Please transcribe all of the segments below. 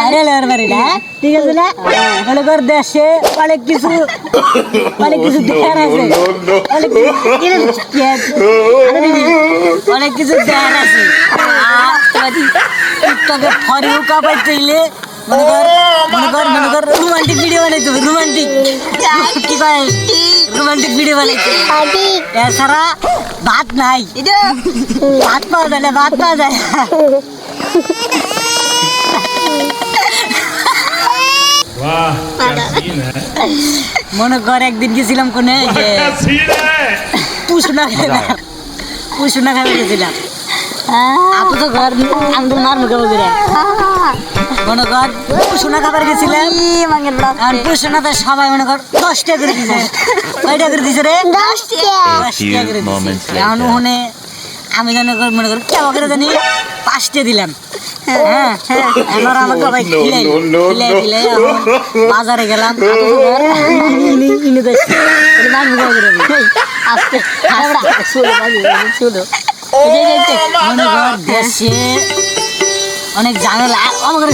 Viral হওয়ার বাড়ি না, ঠিক আছে না? মনে কর দেশে অনেক কিছু দেখার আছে, অনেক কিছু দেখার আছে। টিকটকে ফর ইউ কাপাই চাইলে মনে কর রোমান্টিক ভিডিও বানাইতে হবে, রোমান্টিক কি কয়, রোমান্টিক ভিডিও বানাইতে। এছাড়া ভাত নাই, ভাত পাওয়া যায় না, ভাত পাওয়া যায় না। মনে কর একদিন গেছিলাম কোনে পুষুনা খাবে গেছিলাম। আপু তো ঘর আমাদের মার মুখে বলবে, মনে কর পুষুনা খাবার গেছিলাম। পুষুনাতে সবাই মনে কর 10 টাকা করে দিছে। কয়টা করে দিছে রে? 10 টাকা করে দিছে। এখন ওখানে আমি মনে কর কেমন করে জানি 5 টাকা দিলাম। আমাকে ভাই বাজারে গেলাম, দেশে অনেক ঝামেলা আমাকে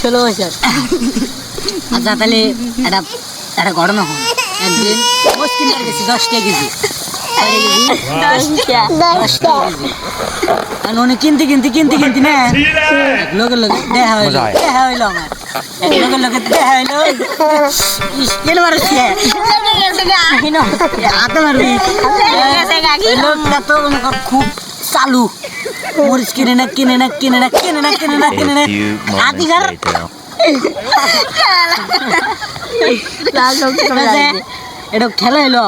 ছেলে বসে। আচ্ছা তাহলে একটা ঘটনা হল, একদিন কিনতে গেছি 10 টাকা কেজি, কিনতে না লোকের লোকে দেখা হইলো আমার, লোকের দেখা হইলো হাতে মারবি। লোকটা তো খুব চালু, মরিচ কিনে না হাতিঘর এটা খেলা হইলো।